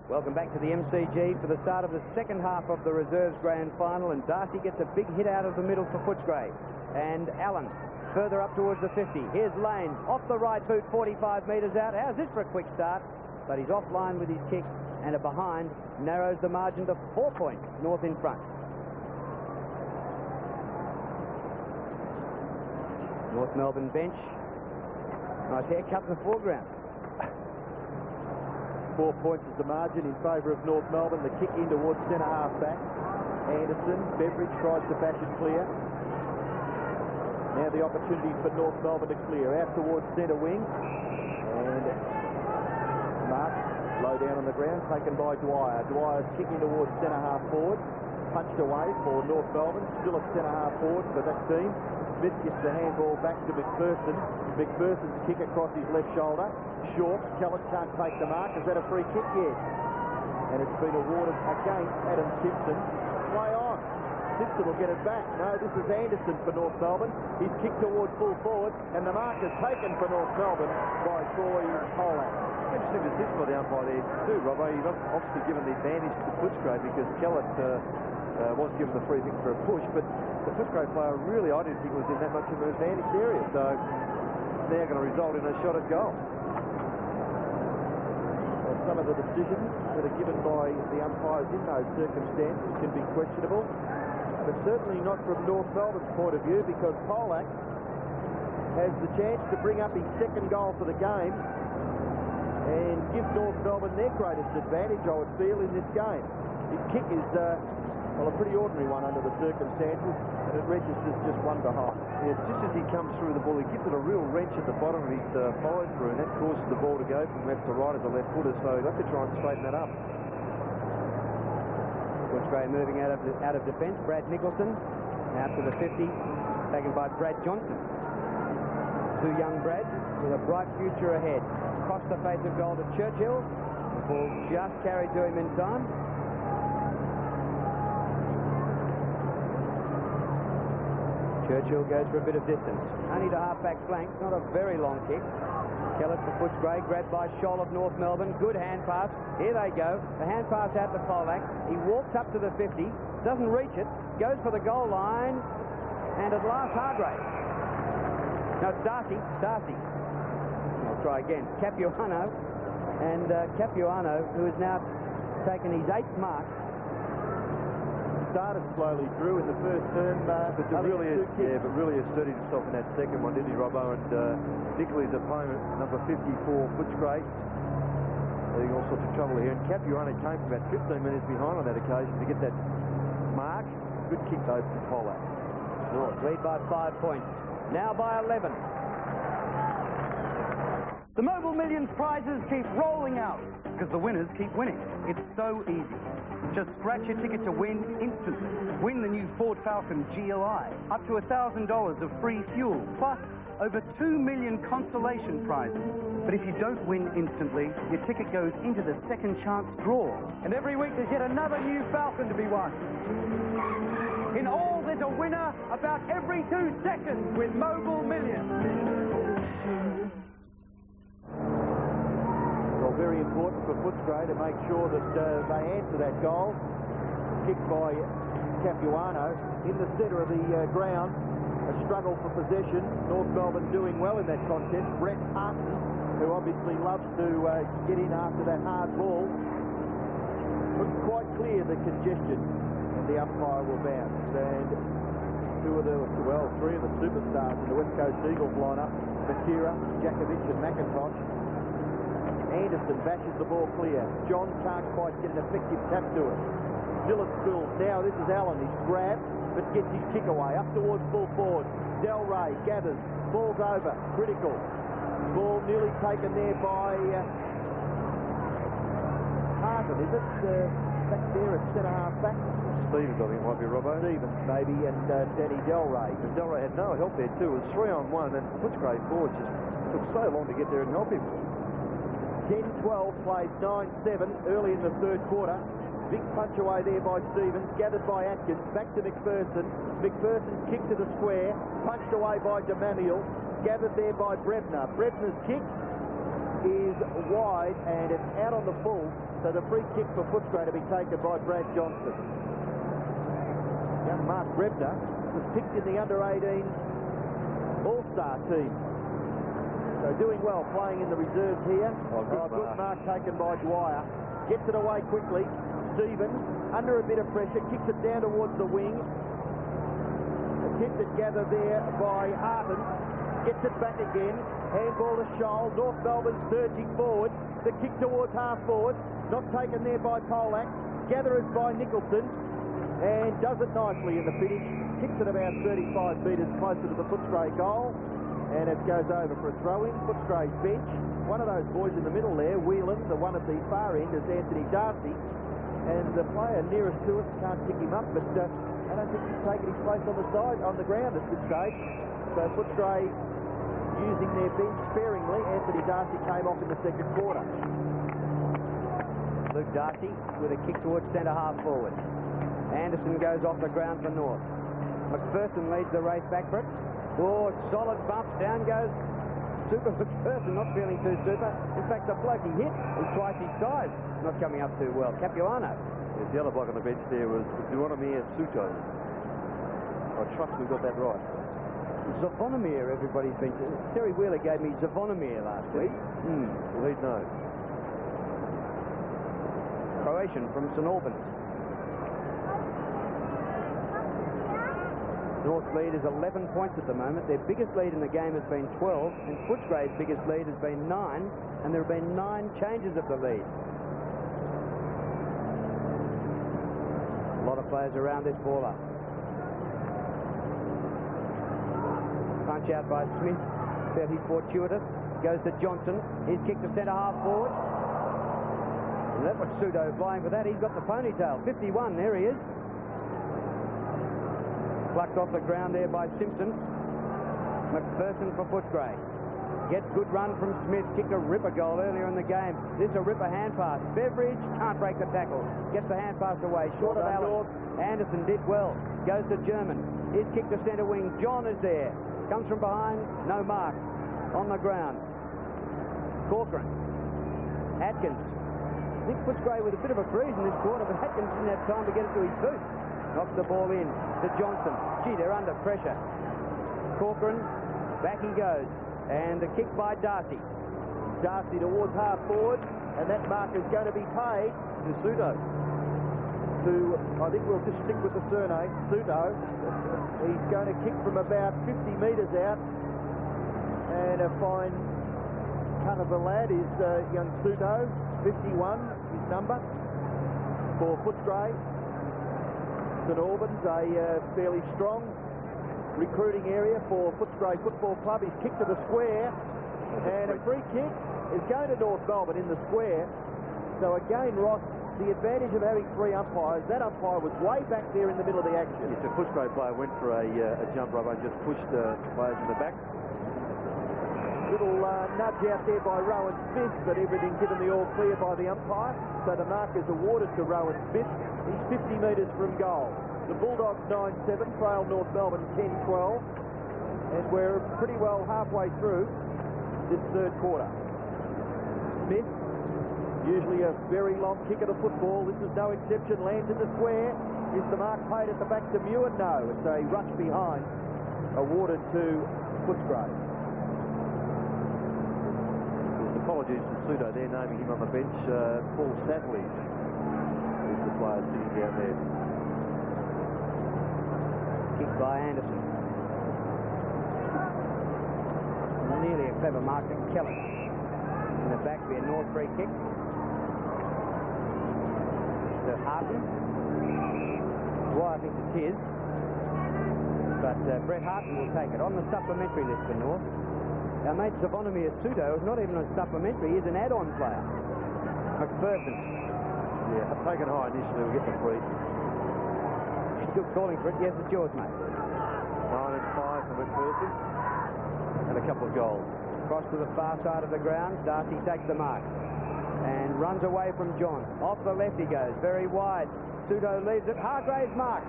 Welcome back to the MCG for the start of the second half of the Reserves Grand Final, and Darcy gets a big hit out of the middle for Footscray. And Allen further up towards the 50. Here's Lane off the right boot, 45 metres out. How's this for a quick start? But he's offline with his kick, and a behind narrows the margin to 4 points. North in front. North Melbourne bench. Nice haircut in the foreground. 4 points is the margin in favour of North Melbourne. The kick in towards centre half back. Anderson, Beveridge tries to bash it clear. Now the opportunity for North Melbourne to clear. Out towards centre wing. And Mark, low down on the ground, taken by Dwyer. Dwyer's kicking towards centre half forward. Punched away for North Melbourne. Still at centre half forward for that team. Smith gets the handball back to McPherson. McPherson's kick across his left shoulder. Short. Kellett can't take the mark. Is that a free kick? Yes. And it's been awarded against Adam Simpson. Play on. Simpson will get it back. No, this is Anderson for North Melbourne. He's kicked towards full forward, and the mark is taken for North Melbourne by Troy Polak. Interesting decision by the umpire there too, Robbo. He's obviously given the advantage to Footscray because Kellett was given the free kick for a push, but the Footscray player really, I didn't think was in that much of an advantage area, so it's now going to result in a shot at goal. Well, some of the decisions that are given by the umpires in those circumstances can be questionable, but certainly not from North Melbourne's point of view, because Polak has the chance to bring up his second goal for the game and give North Melbourne their greatest advantage, I would feel, in this game. His kick is well, a pretty ordinary one under the circumstances, and it registers just one behind. Yeah, just as he comes through the ball, he gives it a real wrench at the bottom of his follow-through, and that causes the ball to go from left to right as a left footer, so he'll have to try and straighten that up. Footscray moving out of defence. Brad Nicholson out to the 50, taken by Brad Johnson. Two young Brads with a bright future ahead. Cross the face of goal to Churchill. The ball just carried to him in time. Churchill goes for a bit of distance. Only to half-back flank. Not a very long kick. Kellett for Footscray, grabbed by Scholl of North Melbourne. Good hand pass. Here they go. The hand pass out to Polak. He walks up to the 50. Doesn't reach it. Goes for the goal line. And at last, Hargrave. No, it's Darcy. Darcy. I'll try again. Capuano. And Capuano, who has now taken his 8th mark. Started slowly through in the first term, but really asserted himself in that second one, didn't he, Robbo? And particularly his opponent, number 54, Footscray, having all sorts of trouble here. And Capuano came from about 15 minutes behind on that occasion to get that mark. Good kick though from Polak. North lead by 5 points. Now by 11. The Mobile Millions prizes keep rolling out because the winners keep winning. It's so easy. Just scratch your ticket to win instantly. Win the new Ford Falcon GLI, up to $1,000 of free fuel, plus over 2 million consolation prizes. But if you don't win instantly, your ticket goes into the second chance draw. And every week there's yet another new Falcon to be won. In all, there's a winner about every 2 seconds with Mobile Millions. Well, very important for Footscray to make sure that they answer that goal. Kicked by Capuano in the centre of the ground. A struggle for possession. North Melbourne doing well in that contest. Brett Parton, who obviously loves to get in after that hard ball. Couldn't quite clear the congestion, and the umpire will bounce. And three of the superstars in the West Coast Eagles lineup, Matera, Jakovic and McIntosh. Anderson bashes the ball clear. John can't quite get an effective tap to it. Still at school. Now this is Allen. He's grabbed, but gets his kick away. Up towards full forward. Del Rey gathers. Ball's over. Critical. Ball nearly taken there by Harton, is it? Back there at centre half back. Stevens, I think, might be Robbo. Stevens, maybe, and Danny Del Rey. And Del Rey had no help there too. It was 3-on-1, and Footscray forward just took so long to get there and help him. 10-12 plays 9-7 early in the third quarter. Big punch away there by Stevens, gathered by Atkins, back to McPherson. McPherson's kick to the square, punched away by DeManiel, gathered there by Brebner. Brebner's kick is wide and it's out on the full, so the free kick for Footscray to be taken by Brad Johnson. Young Mark Brebner was picked in the under-18 All-Star team. So doing well, playing in the reserves here. Good mark taken by Dwyer. Gets it away quickly. Stevens, under a bit of pressure, kicks it down towards the wing. Attempted gather there by Harton. Gets it back again. Handball to Scholl. North Melbourne surging forward. The kick towards half forward. Not taken there by Polak. Gatherers by Nicholson. And does it nicely in the finish. Kicks it about 35 metres closer to the Footscray goal. And it goes over for a throw-in. Footscray's bench. One of those boys in the middle there, Whelan, the one at the far end, is Anthony Darcy. And the player nearest to us can't pick him up, but I don't think he's taken his place on the side, on the ground at this stage. So Footscray using their bench sparingly. Anthony Darcy came off in the second quarter. Luke Darcy with a kick towards centre half forward. Anderson goes off the ground for North. McPherson leads the race back for it. Oh, solid bump. Down goes Super McPherson, not feeling too super. In fact, the bloke he hit is twice his size. Not coming up too well. Capuano. Yeah, the other bloke on the bench there was Duonomir Suto. I trust we got that right. Zavonomir, everybody's been... Terry Wheeler gave me Zavonomir last week. Well, he'd know. Croatian from St Albans. North's lead is 11 points at the moment. Their biggest lead in the game has been 12, and Footscray's biggest lead has been 9, and there have been 9 changes of the lead. A lot of players around this baller. Punch out by Smith, fairly fortuitous. Goes to Johnson. His kick to centre half forward. And that was Sudo flying for that. He's got the ponytail. 51, there he is. Plucked off the ground there by Simpson. McPherson for Footscray. Gets good run from Smith. Kicked a ripper goal earlier in the game. This is a ripper hand pass. Beveridge can't break the tackle. Gets the hand pass away. Short of Allen. Anderson did well. Goes to German. His kick to centre wing. John is there. Comes from behind. No mark. On the ground. Corcoran. Atkins. I think Footscray with a bit of a breeze in this quarter, but Atkins didn't have time to get it to his boot. Knocks the ball in to Johnson. Gee, they're under pressure. Corcoran, back he goes. And the kick by Darcy. Darcy towards half forward, and that mark is going to be paid to Sudo. I think we'll just stick with the surname, Sudo. He's going to kick from about 50 metres out. And a fine ton of a lad is young Sudo. 51, his number, for Footscray. St Albans, a fairly strong recruiting area for Footscray Football Club. He's kicked to the square, and a free kick is going to North Melbourne in the square. So again, Ross, the advantage of having 3 umpires, that umpire was way back there in the middle of the action. Yes, the Footscray player went for a jump rope and just pushed the players in the back. Little nudge out there by Rowan Smith, but everything given the all clear by the umpire. So the mark is awarded to Rowan Smith. He's 50 metres from goal. The Bulldogs 9-7, trail North Melbourne 10-12. And we're pretty well halfway through this third quarter. Smith, usually a very long kick at a football. This is no exception. Lands in the square. Is the mark paid at the back to Muir? No, it's a rush behind. Awarded to Footscray. Apologies to Sudo, they're naming him on the bench. Paul Sadley is the player sitting down there. Kicked by Anderson. Nearly a clever mark to Kelly. In the back be a North free kick. To Harton. Well, I think it's his. But Brett Harton will take it on the supplementary list for North. Our mate Zavonomir Sudo is not even a supplementary, he's an add-on player. McPherson. Yeah, taken high initially, we'll get the free. Still calling for it. Yes, it's yours, mate. 9 and 5 for McPherson. And a couple of goals. Cross to the far side of the ground. Darcy takes the mark. And runs away from John. Off the left he goes. Very wide. Sudo leaves it. Hargraves mark.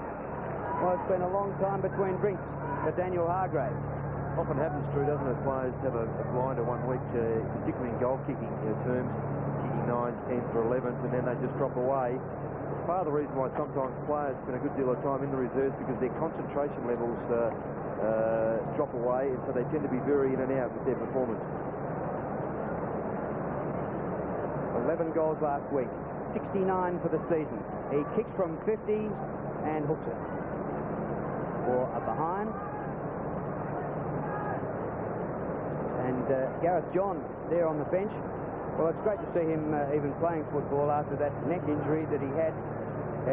Well, it's been a long time between drinks for Daniel Hargraves. Often happens, Drew, doesn't it? Players have a blinder one week, particularly in goal-kicking terms, kicking 9s, 10s or 11s, and then they just drop away. Part of the reason why sometimes players spend a good deal of time in the reserves because their concentration levels drop away, and so they tend to be very in and out with their performance. 11 goals last week, 69 for the season. He kicks from 50 and hooks it for a behind. And Gareth John there on the bench. Well, it's great to see him even playing football after that neck injury that he had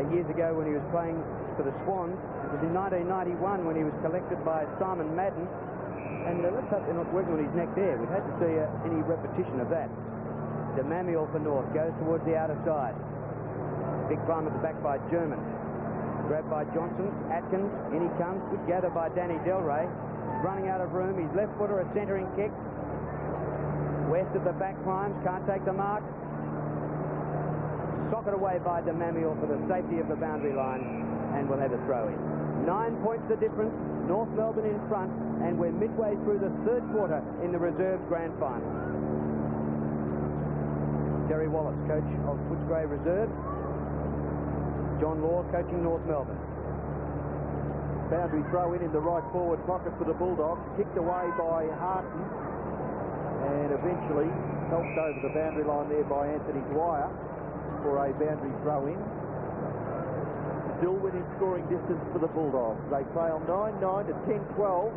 years ago when he was playing for the Swans. It was in 1991 when he was collected by Simon Madden. And let's hope they're not working on his neck there. We'd hate to see any repetition of that. De Manuel for North goes towards the outer side. Big climb at the back by German. Grabbed by Johnson. Atkins. In he comes. Good gather by Danny Delray. Running out of room. His left footer, a centering kick. West at the back climbs. Can't take the mark. Socked away by De Manuel for the safety of the boundary line. And we'll have a throw in. 9 points the difference. North Melbourne in front. And we're midway through the third quarter in the reserves grand final. Terry Wallace, coach of Footscray Reserve. John Law coaching North Melbourne. Boundary throw in the right forward pocket for the Bulldogs. Kicked away by Harton. And eventually helped over the boundary line there by Anthony Dwyer for a boundary throw in. Still within scoring distance for the Bulldogs. They trail 9-9 to 10-12.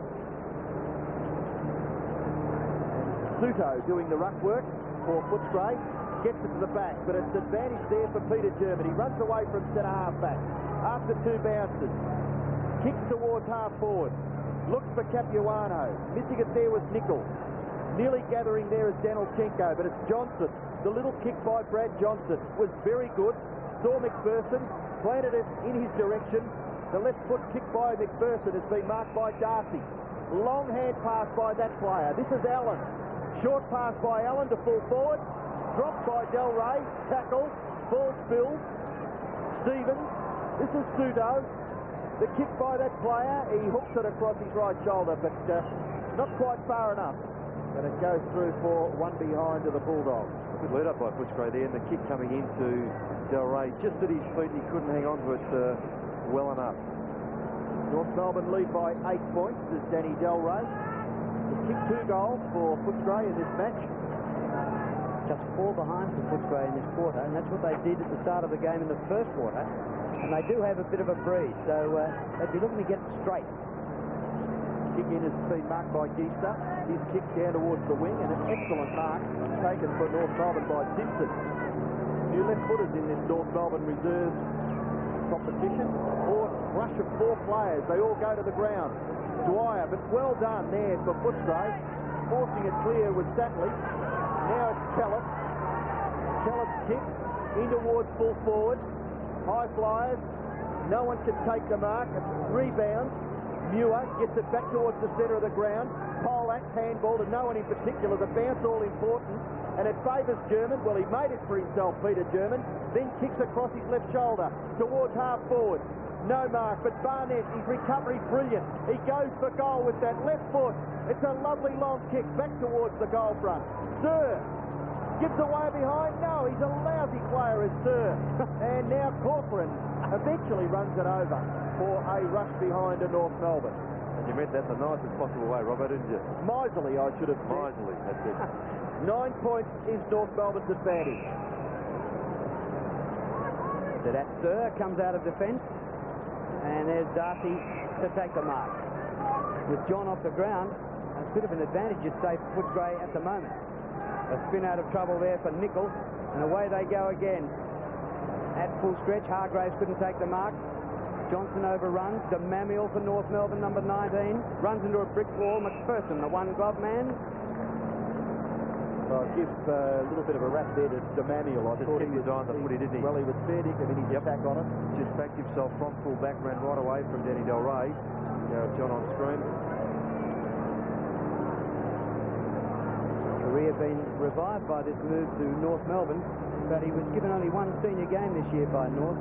And Suto doing the ruck work for Footscray. Gets it to the back, but it's advantage there for Peter German. He runs away from centre half back after 2 bounces. Kicks towards half forward. Looks for Capuano. Missing it there was Nickel. Nearly gathering there is Danilchenko, but it's Johnson. The little kick by Brad Johnson was very good. Saw McPherson, planted it in his direction. The left foot kick by McPherson has been marked by Darcy. Long hand pass by that player. This is Allen. Short pass by Allen to full forward. Dropped by Delray. Tackle. Ball spilled. Stevens. This is Sudo. The kick by that player. He hooks it across his right shoulder, but not quite far enough. And it goes through for one behind to the Bulldogs. Good lead up by Footscray there, and the kick coming into Delray just at his feet. He couldn't hang on to it well enough. North Melbourne lead by 8 points. This is Danny Delray. He kicked 2 goals for Footscray in this match. Just 4 behind for Footscray in this quarter, and that's what they did at the start of the game in the first quarter. And they do have a bit of a breeze, so they'd be looking to get it straight. Kick in has been marked by Geester. His kick down towards the wing, and an excellent mark taken for North Melbourne by Simpson. New left footers in this North Melbourne reserve competition. Rush of 4 players. They all go to the ground. Dwyer, but well done there for Footscray. Forcing it clear with Satley. Now it's Kellett. Kellett's kick in towards full forward. High flyers. No one can take the mark. Rebound. Muir gets it back towards the centre of the ground. Polak handball to no one in particular. The bounce all important. And it favours German. Well, he made it for himself, Peter German. Then kicks across his left shoulder towards half forward. No mark, but Barnett, his recovery brilliant. He goes for goal with that left foot. It's a lovely long kick back towards the goal front. Sir gives away behind. No, he's a lousy player as Sir. And now Corcoran eventually runs it over for a rush behind to North Melbourne. And you meant that the nicest possible way, Robert, didn't you? Miserly, I should have said. Miserly, that's it. 9 points is North Melbourne's advantage. So that Sir comes out of defence. And there's Darcy to take the mark. With John off the ground, a bit of an advantage is safe for Footscray at the moment. A spin out of trouble there for Nickel, and away they go again. At full stretch, Hargraves couldn't take the mark. Johnson overruns. De Manuel for North Melbourne, number 19. Runs into a brick wall. McPherson, the one glove man. Well, give a little bit of a rap there to De Manuel. I thought he was on the footy, didn't he? Well, he was fair dinkum in his attack on it. Just backed himself from full back, ran right away from Danny Delray. John on screen. Career been revived by this move to North Melbourne, but he was given only one senior game this year by North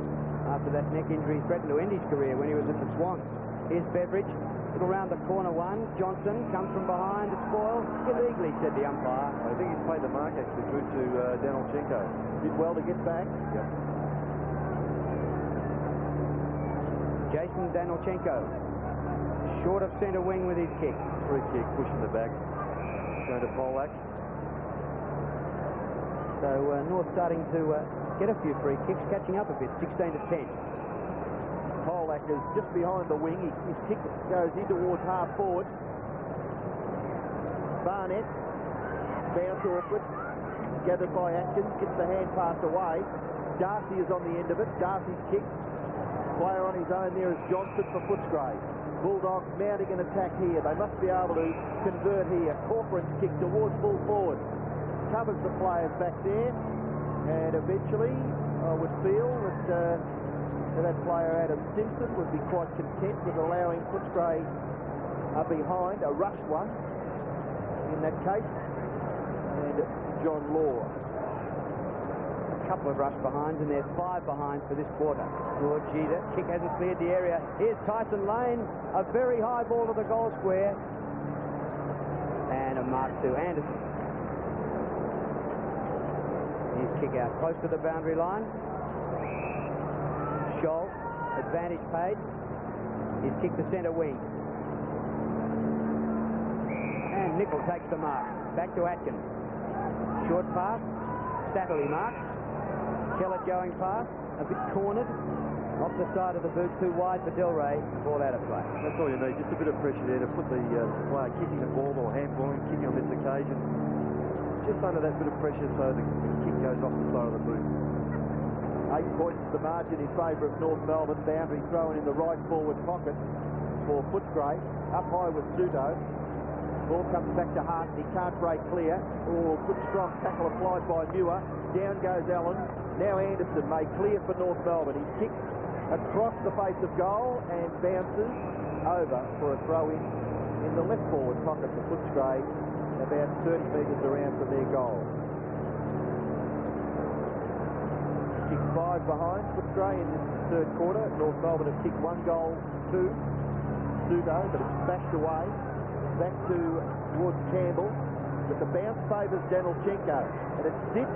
after that neck injury threatened to end his career when he was at the Swans. Here's Beveridge. Little round the corner one. Johnson comes from behind. It's spoiled. Illegally, said the umpire. I think he's played the mark actually good to Danilchenko. Did well to get back. Yep. Jason Danilchenko. Short of centre wing with his kick. Free kick, pushing the back. Going to Polak. So North starting to get a few free kicks, catching up a bit, 16 to 10. Polak is just behind the wing. His kick goes in towards half forward. Barnett, bounce awkward, gathered by Atkins, gets the hand pass away. Darcy is on the end of it. Darcy's kick. Player on his own there is Johnson for Footscray. Bulldogs mounting an attack here. They must be able to convert here. Corcoran's kick towards full forward. Covers the players back there. And eventually, I would feel that that player, Adam Simpson, would be quite content with allowing Footscray behind, a rushed one in that case. And John Law. A couple of rush behinds, and there's 5 behind for this quarter. George Jeter, kick hasn't cleared the area. Here's Tyson Lane, a very high ball to the goal square. And a mark to Anderson. His kick out close to the boundary line. Scholl, advantage paid. His kick to centre wing. And Nicol takes the mark. Back to Atkins. Short pass. Statterley mark. Kellett going past, a bit cornered, off the side of the boot, too wide for Delray, ball out of play. That's all you need, just a bit of pressure there to put the player kicking the ball or handballing, kicking on this occasion. Just under that bit of pressure so the kick goes off the side of the boot. 8 points the margin in favour of North Melbourne. Boundary thrown in the right forward pocket for Footscray. Up high with Sudo. Ball comes back to Hart. He can't break clear. Oh, good strong tackle applied by Muir. Down goes Allen. Now Anderson made clear for North Melbourne. He kicks across the face of goal and bounces over for a throw-in the left forward pocket for Footscray, about 30 metres around from their goal. Kick 5 behind Footscray in this third quarter. North Melbourne have kicked 1 goal, 2. Sudo, but it's bashed away. Back towards Campbell, but the bounce favours Danilchenko, and it sits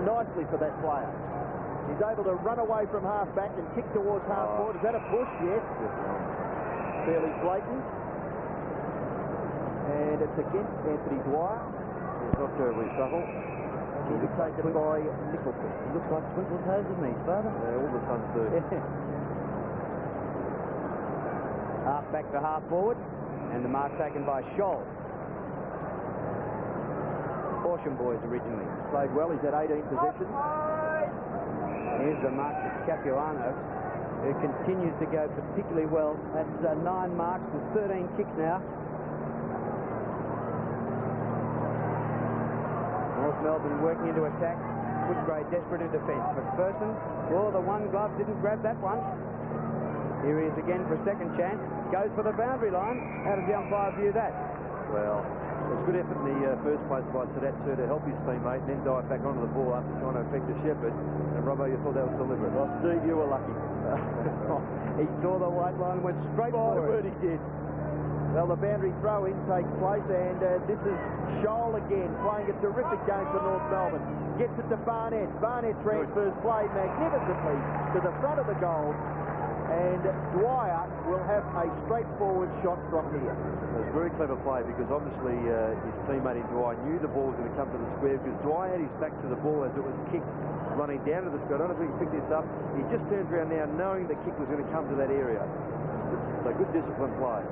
nicely for that player. He's able to run away from half-back and kick towards half-forward. Is that a push? Yes. Fairly blatant. And it's against Anthony Dwyer. It's not terribly subtle. He'll be taken by Nicholson. He looks like Twinkle Toes to me, father. Yeah, all the sons do. Half-back to half-forward. And the mark taken by Scholl. Horsham boys originally. Played well, he's had 18 possessions. Here's the mark to Capuano, who continues to go particularly well. That's 9 marks and 13 kicks now. North Melbourne working into attack. Footscray desperate in defence. McPherson, oh, the one glove didn't grab that one. Here he is again for a second chance. Goes for the boundary line. How does the umpire view that? Well, it was good effort in the first place by Sadat to help his teammate and then dive back onto the ball after trying to affect the Shepherd. And Robbo, you thought that was deliberate. Well, Steve, you were lucky. He saw the white line and went straight for it. He did. Well, the boundary throw-in takes place, and this is Scholl again, playing a terrific game for North Melbourne. Gets it to Barnett. Barnett transfers play magnificently to the front of the goal. And Dwyer will have a straightforward shot from here. It was a very clever play because obviously his teammate in Dwyer knew the ball was going to come to the square because Dwyer had his back to the ball as it was kicked running down to the square. I don't know if he can pick this up. He just turns around now knowing the kick was going to come to that area. So good disciplined play.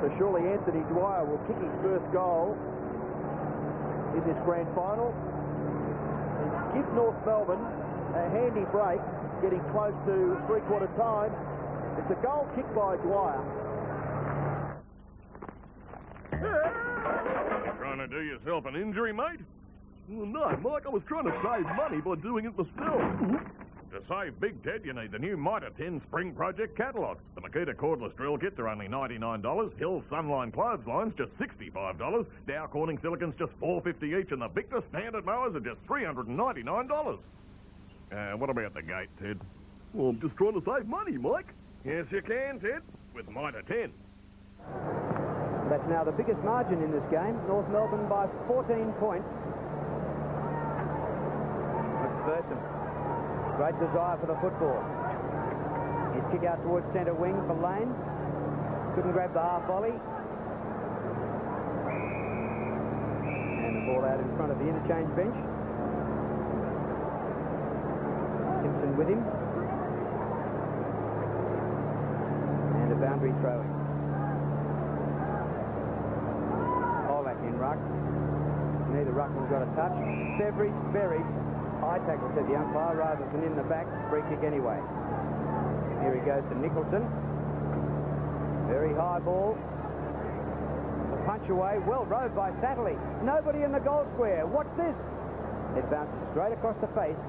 So surely Anthony Dwyer will kick his first goal in this grand final and give North Melbourne a handy break. Getting close to three-quarter time. It's a goal kicked by Dwyer. Trying to do yourself an injury, mate? Well, no, Mike, I was trying to save money by doing it myself. To save Big Ted, you need the new Mitre 10 Spring Project catalogue. The Makita cordless drill kits are only $99. Hill's Sunline clotheslines just $65. Dow Corning Silicons just $4.50 each, and the Victor standard mowers are just $399. What about the gate, Ted? Well, I'm just trying to save money, Mike. Yes, you can, Ted, with mitre 10. That's now the biggest margin in this game. North Melbourne by 14 points. McPherson. Great desire for the football. His kick out towards centre wing for Lane. Couldn't grab the half volley. And the ball out in front of the interchange bench. Simpson with him. And a boundary throw-in. Polak in ruck. Neither ruckman got a touch. Beveridge. High tackle, said the umpire, rather than in the back. Free kick anyway. Here he goes to Nicholson. Very high ball. The punch away. Well rode by Satterley. Nobody in the goal square. What's this? It bounces straight across the face,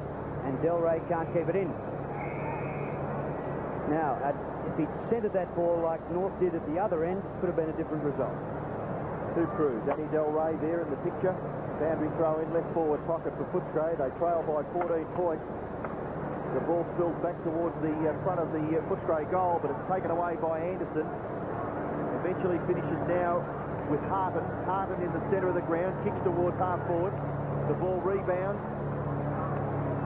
and Del Rey can't keep it in. Now, if he'd centred that ball like North did at the other end, could have been a different result. Two crews. Danny Del Rey there in the picture. Boundary throw in, left forward pocket for Footscray. They trail by 14 points. The ball spills back towards the front of the Footscray goal, but it's taken away by Anderson. Eventually finishes now with Harton. Harton in the centre of the ground, kicks towards half forward. The ball rebounds.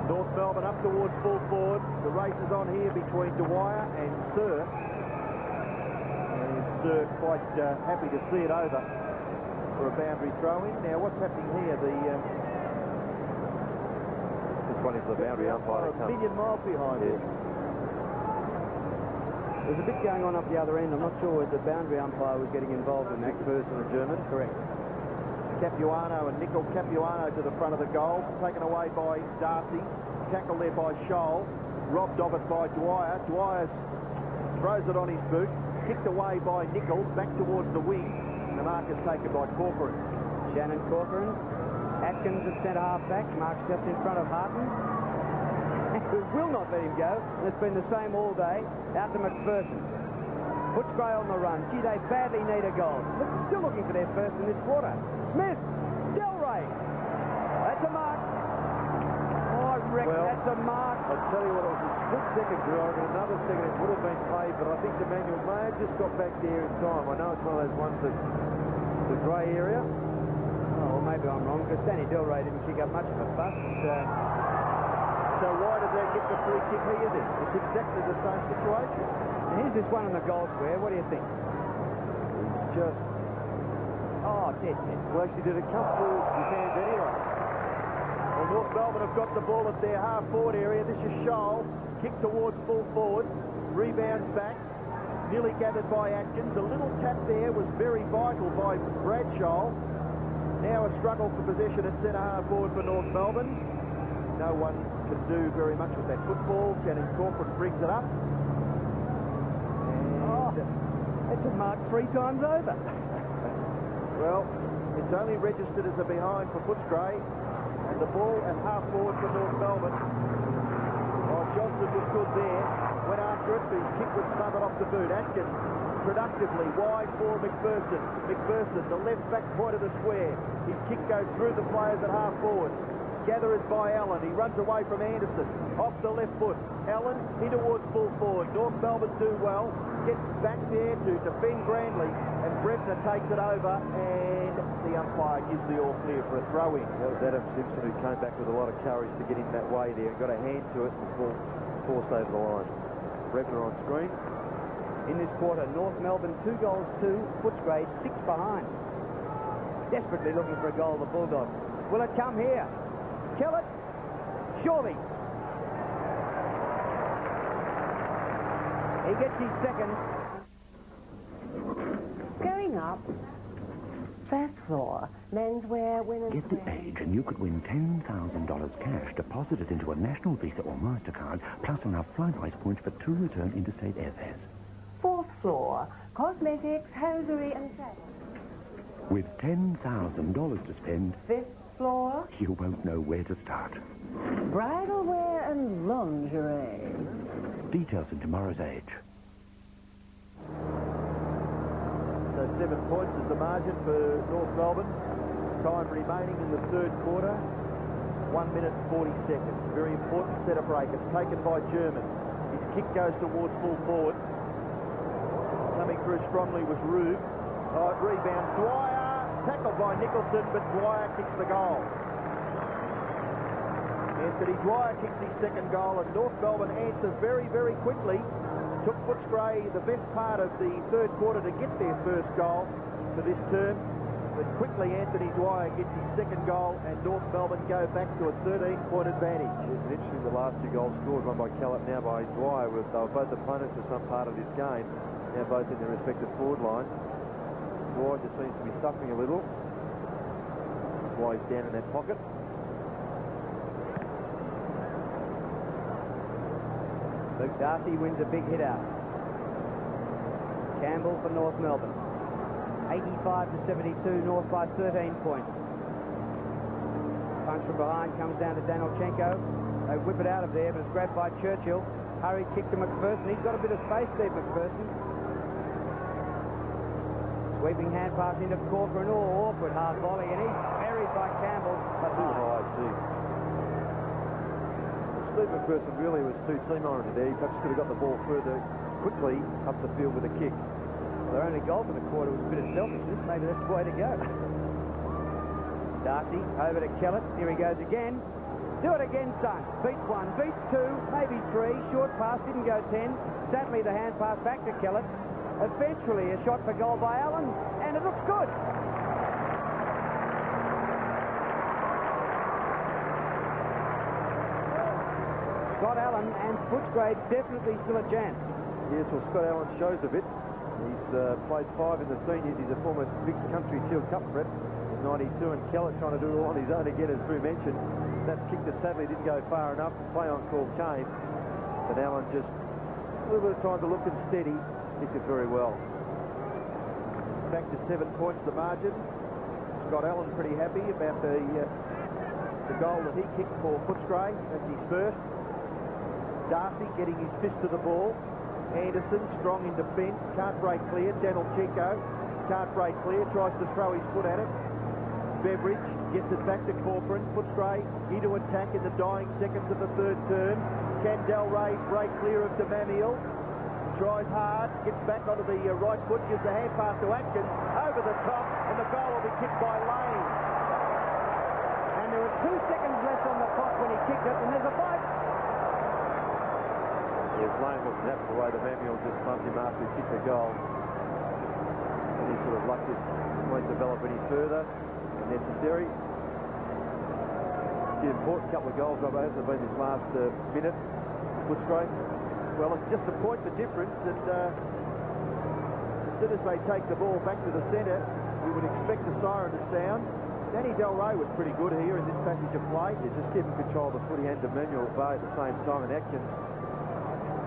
North Melbourne up towards full forward. The race is on here between Dwyer and Sir. And Sir quite happy to see it over for a boundary throw-in. Now, what's happening here? Just waiting for the boundary umpire to come. A million miles behind it. There's a bit going on up the other end. I'm not sure whether the boundary umpire was getting involved in that. McPherson, the German. Correct. Capuano and Nickel. Capuano to the front of the goal. Taken away by Darcy. Tackled there by Scholl. Robbed of it by Dwyer. Dwyer throws it on his boot. Kicked away by Nickel. Back towards the wing. The mark is taken by Corcoran. Shannon Corcoran. Atkins at centre half back. Mark's just in front of Harton. Who will not let him go. And it's been the same all day. Out to McPherson. Footscray on the run. Gee, they badly need a goal. Still looking for their first in this quarter. Smith. Del Rey. That's a mark. Oh, I reckon that's a mark. I'll tell you what, it was a split second, Drew. I reckon another second it would have been played, but I think the manual may have just got back there in time. I know it's one of those ones that the grey area. Oh, well, maybe I'm wrong, because Danny Del Rey didn't kick up much of a fuss. So why does that get the free kick here then? It's exactly the same situation. Here's this one in the goal square. What do you think? He's just... Oh, dead. Well, actually, did it come through his hands anyway? Well, North Melbourne have got the ball at their half-forward area. This is Scholl. Kick towards full forward. Rebounds back. Nearly gathered by Atkins. A little tap there was very vital by Bradshaw. Now a struggle for possession at centre half-forward for North Melbourne. No one can do very much with that football. Shannon Corcoran brings it up. And it's a mark 3 times over. Well, it's only registered as a behind for Footscray. And the ball at half-forward for North Melbourne. Oh, Johnson was good there. Went after it, but his kick was smothered off the boot. Atkins productively wide for McPherson. McPherson, the left back point of the square. His kick goes through the players at half-forward. Gatherers by Allen. He runs away from Anderson. Off the left foot. Allen in towards full forward. North Melbourne do well. Gets back there to defend grandly. And Bremner takes it over. And the umpire gives the all clear for a throw-in. That was Adam Simpson, who came back with a lot of courage to get him that way there. Got a hand to it before forced over the line. Bremner on screen. In this quarter, North Melbourne 2 goals, 2. Footscray 6 behind. Desperately looking for a goal, the Bulldogs. Will it come here? Kill it. Surely. He gets his second. Going up. First floor. Menswear, women's Get the age and you could win $10,000 cash deposited into a National Visa or MasterCard, plus enough Flybuys points for 2 return interstate airfares. Fourth floor. Cosmetics, hosiery and sex. With $10,000 to spend, Fifth floor. you won't know where to start. Bridal wear and lingerie. Details in tomorrow's Age. So 7 points is the margin for North Melbourne. Time remaining in the third quarter. 1 minute 40 seconds. Very important set of break. It's taken by German. His kick goes towards full forward. through strongly was Rube. Rebound Dwyer, tackled by Nicholson, but Dwyer kicks the goal. Anthony Dwyer kicks his second goal, and North Melbourne answers very, very quickly. Took Footscray the best part of the third quarter to get their first goal for this term. But quickly Anthony Dwyer gets his second goal, and North Melbourne go back to a 13-point advantage. It's interesting, the last two goals scored, one by Callett, now by Dwyer. They were both opponents for some part of this game, now both in their respective forward lines. Dwyer just seems to be suffering a little. That's why he's down in that pocket. Luke Darcy wins a big hit out. Campbell for North Melbourne. 85 to 72, North by 13 points. Punch from behind comes down to Danilchenko. They whip it out of there, but it's grabbed by Churchill. Hurry kick to McPherson. He's got a bit of space there, McPherson. Sweeping hand pass into Corcoran. Oh, awkward hard volley, and he's buried by Campbell, but high. Steve McPherson really was too team-oriented there. He perhaps could have got the ball further quickly up the field with a kick. Their only goal for the quarter was a bit of selfishness. Maybe that's the way to go. Darcy over to Kellett. Here he goes again. Do it again, son. Beats one, beats two, maybe three. Short pass, didn't go 10. Sadly, the hand pass back to Kellett. Eventually, a shot for goal by Allen, and it looks good. Scott Allen and Footscray definitely still a chance. Yes, well, Scott Allen shows a bit. He's played 5 in the seniors. He's a former Big Country Shield Cup prep in 92, and Kellett trying to do it all on his own again, as Drew mentioned. That kick that sadly didn't go far enough. Play on call came, but Allen just a little bit of time to look and steady. Kicked it very well. Back to 7 points the margin. Scott Allen pretty happy about the goal that he kicked for Footscray. That's his first. Darcy getting his fist to the ball. Anderson strong in defence, can't break clear. Danilchenko can't break clear, tries to throw his foot at it. Beveridge gets it back to Corcoran. Footscray into attack in the dying seconds of the third term. Can Delray break clear of Demamiel? Tries hard, gets back onto the right foot, gives the hand pass to Atkins, over the top, and the goal will be kicked by Lane. And there were 2 seconds left on the clock when he kicked it, and there's a bite. Yes, Lane wasn't happy the way the Manuel just bumped him after he kicked the goal. And he sort of lucked it won't develop any further if necessary. The important couple of goals, Rob, hasn't been this last minute. Footscray. Well, it's just a point the difference that as soon as they take the ball back to the centre, we would expect the siren to sound. Danny Delray was pretty good here in this passage of play. He's just keeping control of the footy and Emmanuel Bay at the same time, and Atkins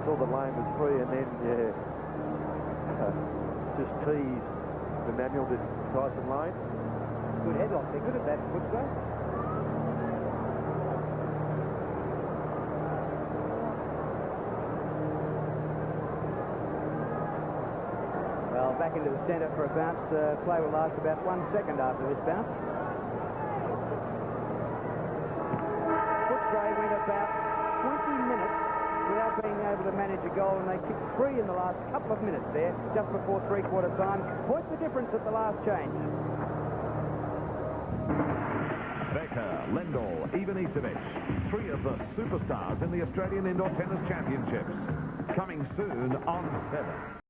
saw the lane was free, and then, just teased Emmanuel to Tyson Lane. Good headlock. They're good at that, Footscray. Well, back into the centre for a bounce. Play will last about 1 second after this bounce. Footscray went about 20 minutes without being able to manage a goal, and they kicked 3 in the last couple of minutes there, just before three-quarter time. Point the difference at the last change. Becker, Lendl, Ivanisevic, 3 of the superstars in the Australian Indoor Tennis Championships. Coming soon on 7.